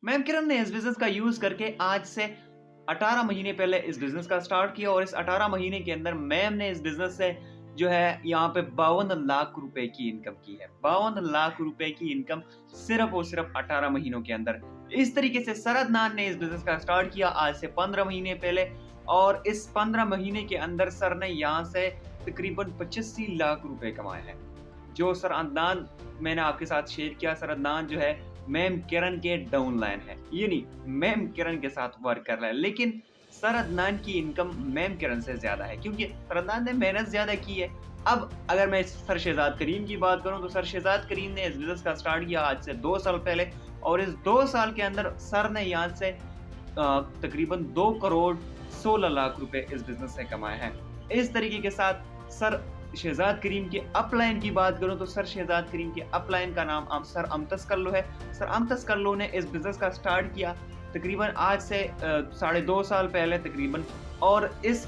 Ma'am किरण ने इस business का यूज़ करके आज से 18 महीने पहले इस बिज़नेस का स्टार्ट किया और इस 18 महीने के अंदर मैम ने इस बिज़नेस से जो है यहाँ पे 52 लाख रुपए की इनकम की है। 52 लाख रुपए की इनकम सिर्फ़ और सिर्फ़ 18 महीनों के अंदर। इस तरीके से सरद नान ने इस बिज़नेस का स्टार्ट किया आज से 15 महीने पहले और इस 15 महीने के अंदर सर ने यहाँ से तकरीबन 85 लाख रुपए कमाए हैं। जो सर अदनान मैंने आपके साथ शेयर किया, सर अदनान जो है मैम किरण के डाउनलाइन है, यानी मैम किरण के साथ वर्क कर रहा है, लेकिन सर अदनान की इनकम मैम किरण से ज्यादा है क्योंकि सर अदनान ने मेहनत ज्यादा की है। अब अगर मैं सर शहजाद करीम की बात करूं तो सर शहजाद करीम ने इस बिजनेस का स्टार्ट किया आज से 2 साल पहले और इस 2 साल के अंदर सर ने यहाँ से तकरीबन 2 करोड़ 16 लाख रुपए इस बिजनेस से कमाए हैं। इस तरीके के साथ सर शहजाद करीम के अपलाइन की बात करूं तो सर शहजाद करीम के अपलाइन का नाम सर अमतस कल्लो है। सर अमतस कल्लो ने इस बिजनेस का स्टार्ट किया तकरीबन आज से 2.5 साल पहले तकरीबन और इस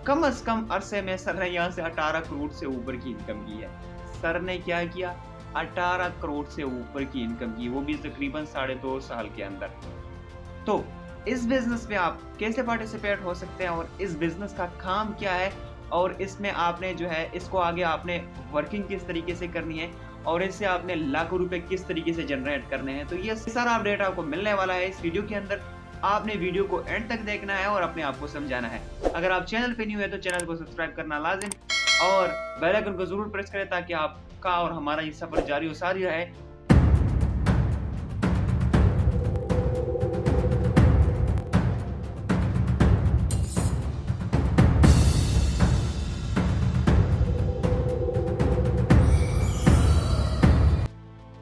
कम से कम अरसे में सर ने यहाँ से 18 करोड़ से ऊपर की इनकम की है। सर ने क्या किया, 18 करोड़ से ऊपर की इनकम की, वो भी तकरीबन 2.5 साल के अंदर। तो इस बिजनेस में आप कैसे पार्टिसिपेट हो सकते हैं और इस बिजनेस का काम क्या है और इसमें आपने जो है इसको आगे आपने वर्किंग किस तरीके से करनी है और इससे आपने लाखों रुपए किस तरीके से जनरेट करने हैं, तो ये सारा अपडेट आपको मिलने वाला है इस वीडियो के अंदर। आपने वीडियो को एंड तक देखना है और अपने आप को समझाना है। अगर आप चैनल पे न्यू है तो चैनल को सब्सक्राइब करना लाजिम और बेल आइकन को जरूर प्रेस करें ताकि आपका और हमारा ये सफर जारी और सारी रहे।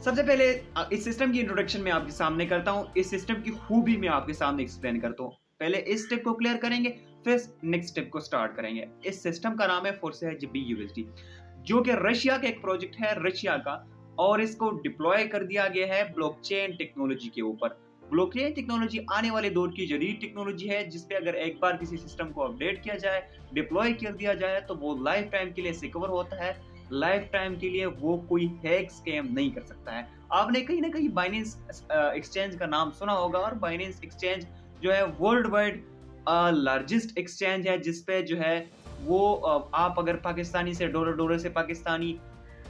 सबसे पहले इस सिस्टम की इंट्रोडक्शन मैं आपके सामने करता हूं। इस सिस्टम की खूबी मैं आपके सामने एक्सप्लेन करता हूं। पहले इस स्टेप को क्लियर करेंगे, फिर नेक्स्ट स्टेप को स्टार्ट करेंगे। इस सिस्टम का नाम है फोर्सेज BUSD, जो कि रशिया का एक प्रोजेक्ट है रशिया का, और इसको डिप्लॉय कर दिया गया है ब्लॉकचेन टेक्नोलॉजी के ऊपर। ब्लॉकचेन टेक्नोलॉजी आने वाले दौर की जदीद टेक्नोलॉजी है जिसपे अगर एक बार किसी सिस्टम को अपडेट किया जाए, डिप्लॉय कर दिया जाए तो वो लाइफ टाइम के लिए सिक्योर होता है। लाइफ टाइम के लिए वो कोई हैक स्कैम नहीं कर सकता है। आपने कहीं ना कहीं बाइनेंस एक्सचेंज का नाम सुना होगा और बाइनेंस एक्सचेंज जो है वर्ल्ड वाइड लार्जेस्ट एक्सचेंज है जिसपे जो है वो आप अगर पाकिस्तानी से डॉलर से पाकिस्तानी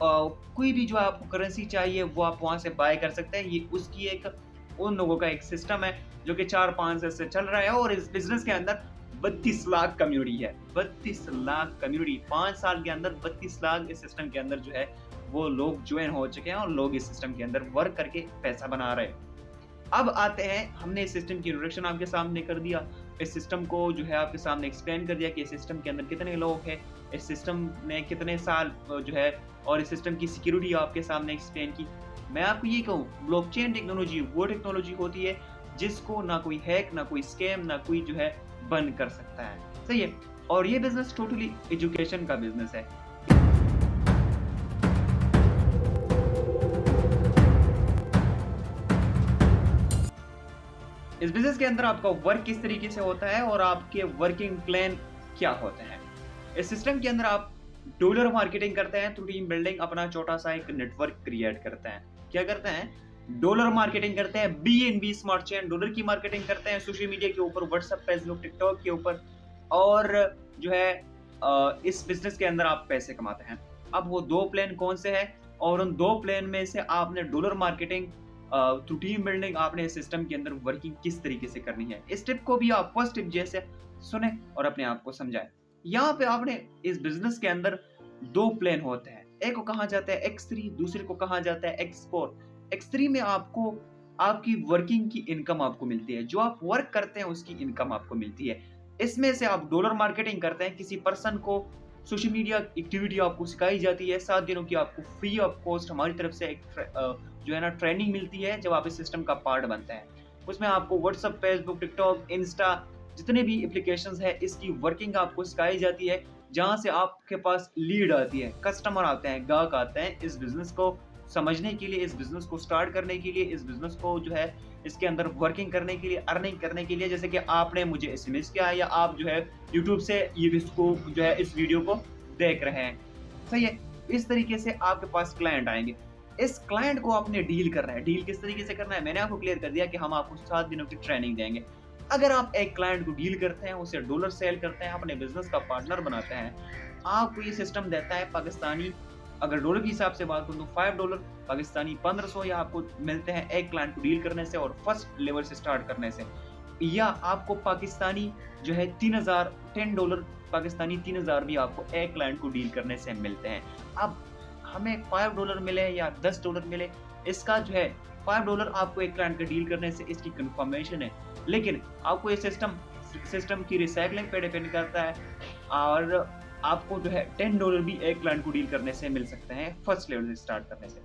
कोई भी जो आपको करेंसी चाहिए वो आप वहां से बाय कर सकते हैं। ये उसकी एक उन लोगों का एक सिस्टम है जो कि 4-5 से चल रहा है और इस बिजनेस के अंदर 32 लाख कम्युनिटी है। 32 लाख कम्युनिटी 5 साल के अंदर 32 लाख इस सिस्टम के अंदर जो है वो लोग ज्वाइन हो चुके हैं और लोग इस सिस्टम के अंदर वर्क करके पैसा बना रहे हैं। अब आते हैं, हमने इस सिस्टम की इंट्रोडक्शन आपके सामने कर दिया, इस सिस्टम को जो है आपके सामने एक्सप्लेन कर दिया कि इस सिस्टम के अंदर कितने लोग हैं, इस सिस्टम में कितने साल जो है और इस सिस्टम की सिक्योरिटी आपके सामने एक्सप्लेन की। मैं आपको ये कहूँ, ब्लॉकचेन टेक्नोलॉजी वो टेक्नोलॉजी होती है जिसको ना कोई हैक, ना कोई स्कैम, ना कोई जो है बंद कर सकता है। सही है। और ये बिजनेस टोटली एजुकेशन का बिजनेस है। इस बिजनेस के अंदर आपका वर्क किस तरीके से होता है और आपके वर्किंग प्लान क्या होते हैं। इस सिस्टम के अंदर आप डॉलर मार्केटिंग करते हैं थ्रू टीम बिल्डिंग, अपना छोटा सा एक नेटवर्क क्रिएट करते हैं। क्या करते हैं, डॉलर मार्केटिंग करते हैं, BNB स्मार्ट चेन डॉलर की मार्केटिंग करते हैं सोशल मीडिया के ऊपर, व्हाट्सएप, फेसबुक, टिकटॉक के ऊपर, और जो है इस बिजनेस के अंदर आप पैसे कमाते हैं। अब वो 2 प्लान कौन से हैं और उन 2 प्लान में से आपने dollar marketing through team building आपने इस सिस्टम के अंदर वर्किंग किस तरीके से करनी है, इस टिप को भी आप फर्स्ट टिप जैसे सुने और अपने आप को समझाएं। यहाँ पे आपने इस बिजनेस के अंदर 2 प्लान होते हैं, एक को कहा जाता है X3, दूसरे को कहा जाता है X4। X3 में आपको आपकी वर्किंग की इनकम आपको मिलती है, जो आप वर्क करते हैं उसकी इनकम आपको मिलती है। इसमें से आप डॉलर मार्केटिंग करते हैं, किसी पर्सन को सोशल मीडिया एक्टिविटी आपको सिखाई जाती है, 7 दिनों की आपको फ्री ऑफ कॉस्ट हमारी तरफ से एक जो है ना ट्रेनिंग मिलती है जब आप इस सिस्टम का पार्ट बनते हैं। उसमें आपको व्हाट्सएप, फेसबुक, टिकटॉक, इंस्टा जितने भी एप्लीकेशंस है इसकी वर्किंग आपको सिखाई जाती है, जहां से आपके पास लीड आती है, कस्टमर आते हैं, ग्राहक आते हैं इस बिजनेस को समझने के लिए, इस बिजनेस को स्टार्ट करने के लिए, इस बिजनेस को जो है इसके अंदर वर्किंग करने के लिए, अर्निंग करने के लिए। जैसे कि आपने मुझे SMS किया या आप जो है YouTube से ये इसको जो है इस वीडियो को देख रहे हैं। सही है। इस तरीके से आपके पास क्लाइंट आएंगे। इस क्लाइंट को आपने डील करना है। डील किस तरीके से करना है मैंने आपको क्लियर कर दिया कि हम आपको 7 दिनों की ट्रेनिंग देंगे। अगर आप एक क्लाइंट को डील करते हैं, उसे डॉलर सेल करते हैं, अपने बिजनेस का पार्टनर बनाते हैं, आपको ये सिस्टम देता है पाकिस्तानी, अगर डॉलर के हिसाब से बात करूँ तो $5 पाकिस्तानी 1500 या आपको मिलते हैं एक क्लाइंट को डील करने से और फर्स्ट लेवल से स्टार्ट करने से, या आपको पाकिस्तानी जो है $10 पाकिस्तानी 3000 भी आपको एक क्लाइंट को डील करने से मिलते हैं। अब हमें $5 मिले या $10 मिले, इसका जो है $5 आपको एक क्लाइंट का डील करने से इसकी कंफर्मेशन है, लेकिन आपको ये सिस्टम की रिसाइकलिंग पे डिपेंड करता है और आपको जो है $10 भी एक क्लाइंट को डील करने से मिल सकते हैं फर्स्ट लेवल से स्टार्ट करने से।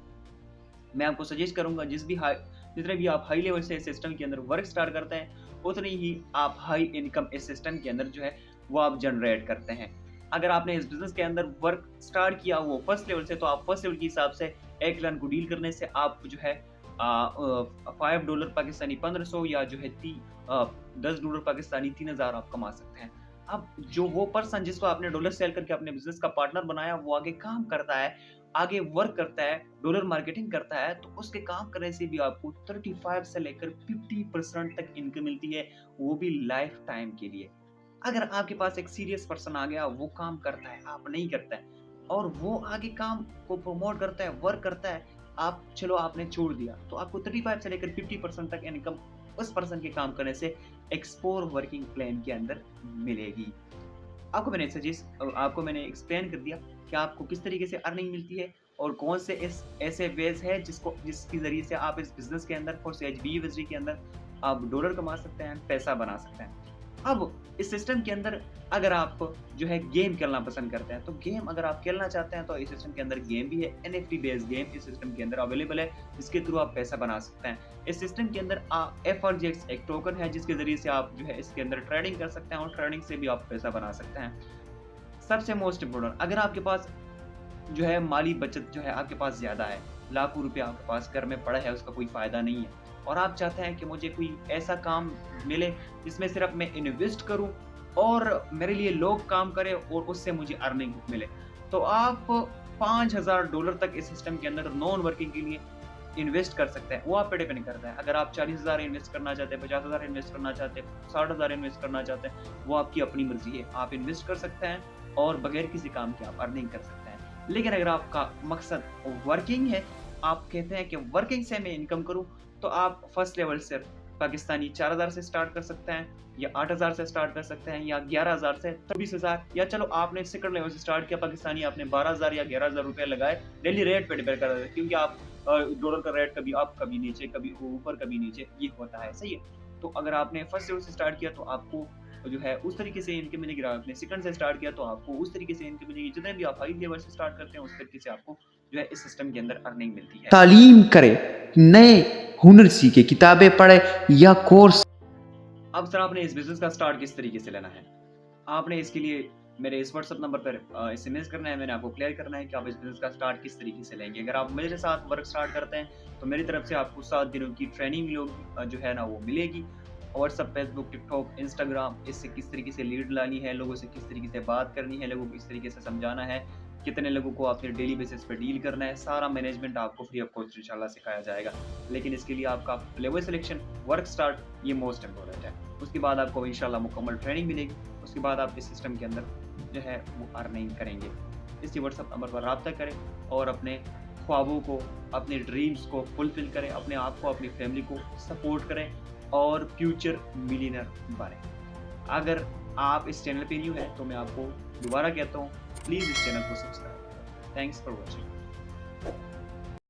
मैं आपको सजेस्ट करूंगा जितने भी आप हाई लेवल से सिस्टम के अंदर वर्क स्टार्ट करते हैं, उतनी ही आप हाई इनकम इस सिस्टम के अंदर जो है वो आप जनरेट करते हैं। अगर आपने इस बिजनेस के अंदर वर्क स्टार्ट किया वो फर्स्ट लेवल से, तो आप फर्स्ट लेवल के हिसाब से एक क्लाइंट को डील करने से आप जो है $5 पाकिस्तानी 1500 या जो है $10 पाकिस्तानी 3000 आप कमा सकते हैं। अब जो वो पर्सन जिसको आपने डॉलर सेल करके अपने बिजनेस का पार्टनर बनाया, वो आगे काम करता है, आगे वर्क करता है, डॉलर मार्केटिंग करता है, तो उसके काम करने से भी आपको 35 से लेकर 50% तक इनकम मिलती है, वो भी लाइफ टाइम के लिए। अगर आपके पास एक सीरियस पर्सन आ गया, वो काम करता है, आप नहीं करता है, और वो आगे काम को प्रमोट करता है, वर्क करता है, आपने छोड़ दिया, तो आपको 35 से लेकर 50% तक इनकम उस पर्सन के काम करने से एक्सप्लोर वर्किंग प्लान के अंदर मिलेगी। आपको मैंने एक्सप्लेन कर दिया कि आपको किस तरीके से अर्निंग मिलती है और कौन से ऐसे वेज है जिसके जरिए से आप इस बिजनेस के अंदर और BUSD के अंदर आप डॉलर कमा सकते हैं, पैसा बना सकते हैं। अब इस सिस्टम के अंदर अगर आप जो है गेम खेलना पसंद करते हैं, तो गेम अगर आप खेलना चाहते हैं तो इस सिस्टम के अंदर गेम भी है, NFT बेस्ड गेम इस सिस्टम के अंदर अवेलेबल है, जिसके थ्रू आप पैसा बना सकते हैं। इस सिस्टम के अंदर FRGX एक टोकन है जिसके जरिए से आप जो है इसके अंदर ट्रेडिंग कर सकते हैं और ट्रेडिंग से भी आप पैसा बना सकते हैं। सबसे मोस्ट इम्पोर्टेंट, अगर आपके पास जो है माली बचत जो है आपके पास ज़्यादा है, लाखों रुपए आपके पास घर में पड़ा है, उसका कोई फ़ायदा नहीं है, और आप चाहते हैं कि मुझे कोई ऐसा काम मिले जिसमें सिर्फ मैं इन्वेस्ट करूं और मेरे लिए लोग काम करें और उससे मुझे अर्निंग मिले, तो आप $5000 तक इस सिस्टम के अंदर नॉन वर्किंग के लिए इन्वेस्ट कर सकते हैं। वो आप पे डिपेंड करता है, अगर आप 40,000 इन्वेस्ट करना चाहते हैं, 50,000 इन्वेस्ट करना चाहते हैं, 60,000 इन्वेस्ट करना चाहते हैं, वो आपकी अपनी मर्जी है, आप इन्वेस्ट कर सकते हैं और बगैर किसी काम के आप अर्निंग कर सकते हैं। लेकिन अगर आपका मकसद वर्किंग है, आप कहते हैं कि वर्किंग से मैं इनकम करूं, तो आप फर्स्ट लेवल से पाकिस्तानी 4000 से स्टार्ट कर सकते हैं, या 8000 से स्टार्ट कर सकते हैं, या 11000 से 20000, या चलो आपने सेकंड लेवल से स्टार्ट किया पाकिस्तानी, आपने 12000 या 11000 रुपए लगाए। डेली रेट पे डिपेंड करता है, क्योंकि आप डॉलर का रेट कभी अप कभी नीचे, कभी ऊपर कभी नीचे, ये होता है, सही है। तो अगर आपने फर्स्ट लेवल से स्टार्ट किया तो आपको जो है उस तरीके से इनकम मिलेगी, आपने सेकंड से स्टार्ट किया तो आपको उस तरीके से इनकम मिलेगी, जितने भी आप हाई लेवल से स्टार्ट करते हैं उस तरीके से आपको जो है इस सिस्टम के अंदर अर्निंग मिलती है। तालीम करे, नए हुनर सीखे, किताबें पढ़े या कोर्स। अब सर आपने इस बिजनेस का स्टार्ट किस तरीके से लेना है, आपने इसके लिए मेरे इस व्हाट्सएप नंबर पर SMS करना है, मैंने आपको क्लियर करना है कि आप इस बिजनेस का स्टार्ट किस तरीके से लेंगे। अगर आप मेरे साथ वर्क स्टार्ट करते हैं तो मेरी तरफ से आपको 7 दिनों की ट्रेनिंग जो है ना वो मिलेगी। व्हाट्सएप, फेसबुक, टिकटॉक, इंस्टाग्राम, इससे किस तरीके से लीड लानी है, लोगों से किस तरीके से बात करनी है, लोगों को किस तरीके से समझाना है, कितने लोगों को आपने डेली बेसिस पे डील करना है, सारा मैनेजमेंट आपको फ्री ऑफ कॉस्ट इंशाल्लाह सिखाया जाएगा। लेकिन इसके लिए आपका लेवल सिलेक्शन, वर्क स्टार्ट, ये मोस्ट इम्पोर्टेंट है। उसके बाद आपको इंशाल्लाह मुकम्मल ट्रेनिंग मिलेगी, उसके बाद आप इस सिस्टम के अंदर जो है वो अर्निंग करेंगे। इसी व्हाट्सएप नंबर पर रब्ता करें और अपने ख्वाबों को, अपने ड्रीम्स को फुलफिल करें, अपने आप को, अपनी फैमिली को सपोर्ट करें और फ्यूचर मिलियनर बने। अगर आप इस चैनल पे न्यू हैं तो मैं आपको दोबारा कहता हूँ, प्लीज़ इस चैनल को सब्सक्राइब करें। Thanks for watching.